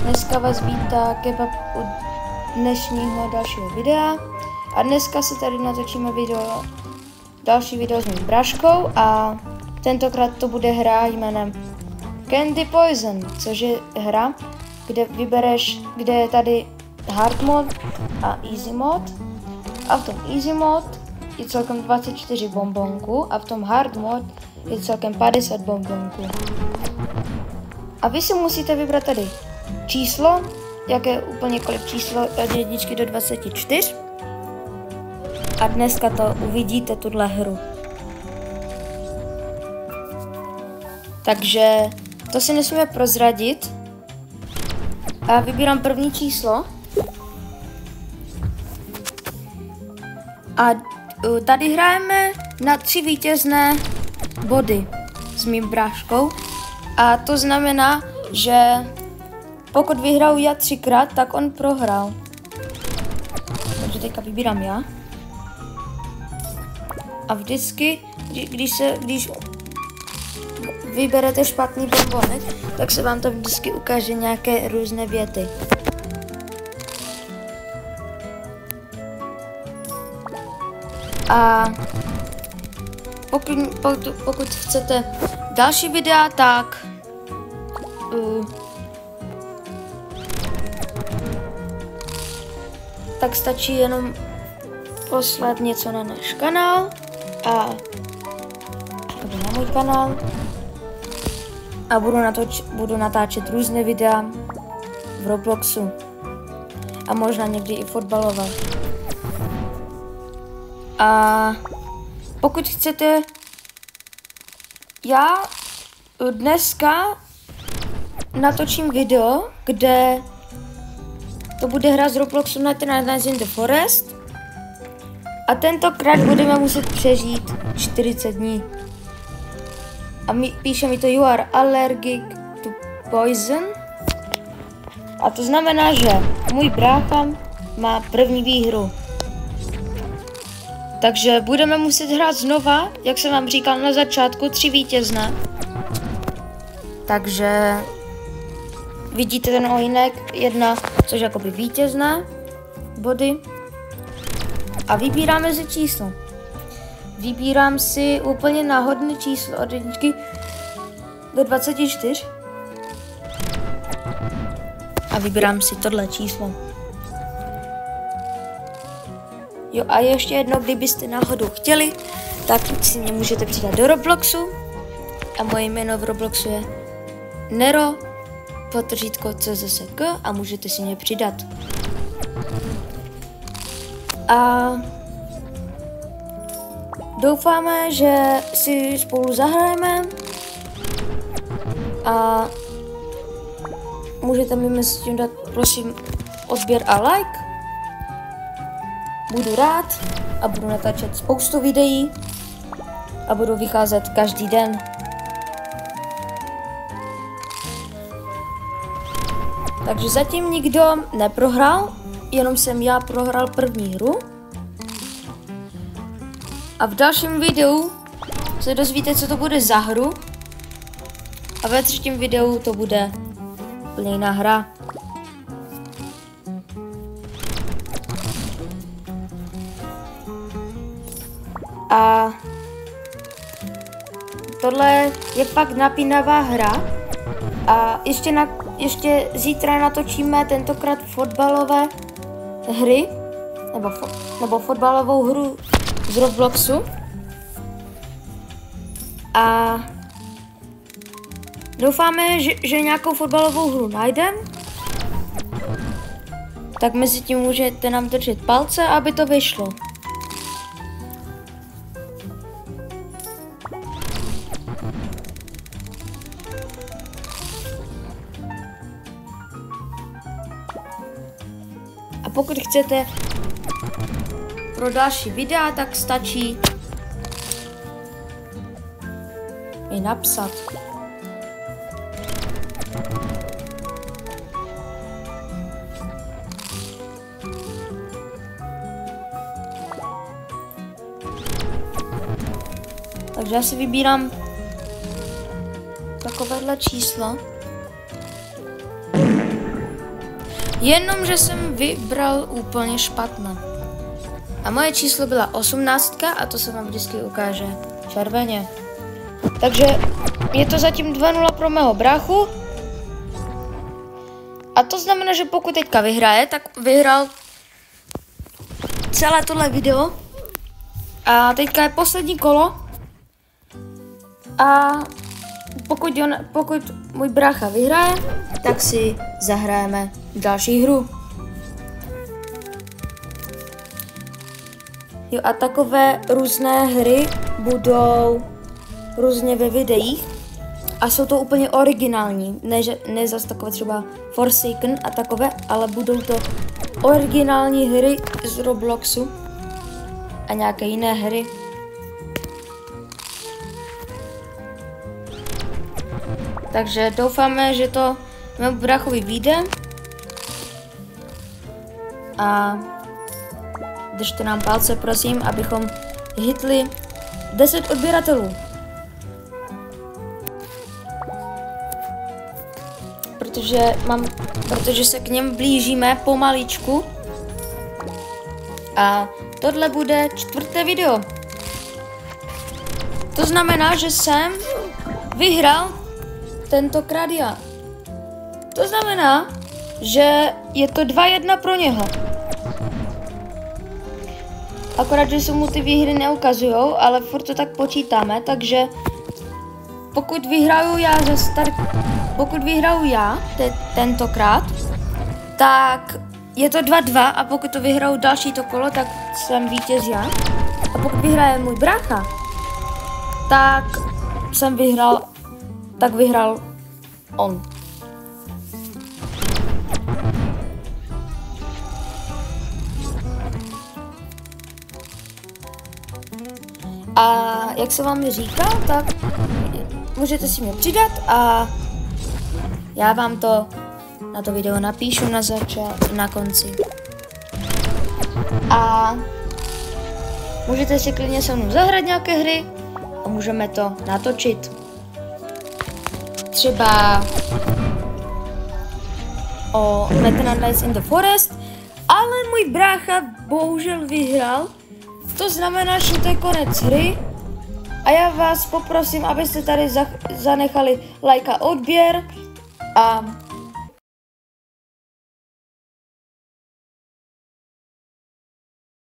Dneska vás vítá Kebab u dnešního dalšího videa. A dneska si tady natočíme další video s mým bráškou a tentokrát to bude hra jménem Candy Poison, což je hra, kde je tady hard mod a easy mod. A v tom easy mod je celkem 24 bonbonků a v tom hard mod je celkem 50 bonbonků. A vy si musíte vybrat tady číslo, jakékoliv číslo od 1 do 24. A dneska to uvidíte, tuhle hru. Takže to si nesmíme prozradit. A vybírám první číslo. A tady hrajeme na 3 vítězné body s mým bráškou. A to znamená, že pokud vyhraju já 3krát, tak on prohrál. Takže teďka vybírám já. A vždycky, když vyberete špatný bonbonek, tak se vám tam vždycky ukáže nějaké různé věty. A pokud chcete další videa, tak stačí jenom poslat něco na náš kanál nebo na můj kanál a budu natáčet různé videa v Robloxu a možná někdy i fotbalové. A pokud chcete, já dneska natočím video, kde to bude hra z Robloxu Nightmares in the Forest a tentokrát budeme muset přežít 40 dní. A píše mi to you are allergic to poison. A to znamená, že můj brácha má první výhru. Takže budeme muset hrát znova, jak jsem vám říkal na začátku, 3 vítězné. Takže vidíte ten ohýnek, 1, což jakoby vítězné body. A vybíráme si číslo. Vybírám si úplně náhodné číslo od 1 do 24. A vybírám si tohle číslo. Jo a ještě jedno, kdybyste náhodou chtěli, tak si mě můžete přidat do Robloxu. A moje jméno v Robloxu je Nero_CZSK a můžete si mě přidat. A doufáme, že si spolu zahrajeme a můžete mi mezi tím dát, prosím, odběr a like. Budu rád a budu natáčet spoustu videí a budu vycházet každý den. Takže zatím nikdo neprohrál, jenom jsem já prohrál první hru. A v dalším videu se dozvíte, co to bude za hru. A ve 3. videu to bude úplně jiná hra. A tohle je fakt napínavá hra. A ještě zítra natočíme tentokrát fotbalové hry, nebo fotbalovou hru z Robloxu. A doufáme, že nějakou fotbalovou hru najdeme. Tak mezi tím můžete nám držet palce, aby to vyšlo. A pokud chcete pro další videa, tak stačí mi napsat. Takže já si vybírám takovéhle číslo. Jenomže jsem vybral úplně špatně. A moje číslo byla 18 a to se vám vždycky ukáže červeně. Takže je to zatím 2-0 pro mého bráchu. A to znamená, že pokud teďka vyhraje, tak vyhrál celé tohle video. A teďka je poslední kolo. A pokud můj brácha vyhraje, tak si zahrajeme další hru. Jo, a takové různé hry budou různě ve videích a jsou to úplně originální, ne zase takové třeba Forsaken a takové, ale budou to originální hry z Robloxu a nějaké jiné hry. Takže doufáme, že to mému bráchovi vyjde a držte nám palce, prosím, abychom hitli 10 odběratelů. Protože se k něm blížíme pomaličku. A tohle bude 4. video. To znamená, že jsem vyhrál tentokrát já. To znamená, že je to 2-1 pro něho. Akorát, že se mu ty výhry neukazujou, ale furt to tak počítáme, takže pokud vyhraju já tentokrát, tak je to 2-2 a pokud to vyhraju další to kolo, tak jsem vítěz já. A pokud vyhraje můj brácha, tak vyhrál on. A jak se vám říká, tak můžete si mě přidat a já vám to na to video napíšu na konci. A můžete si klidně se mnou zahrát nějaké hry a můžeme to natočit. Třeba o Metal Nights in the Forest, ale můj brácha bohužel vyhrál. To znamená, že to je konec hry a já vás poprosím, abyste tady zanechali like a odběr a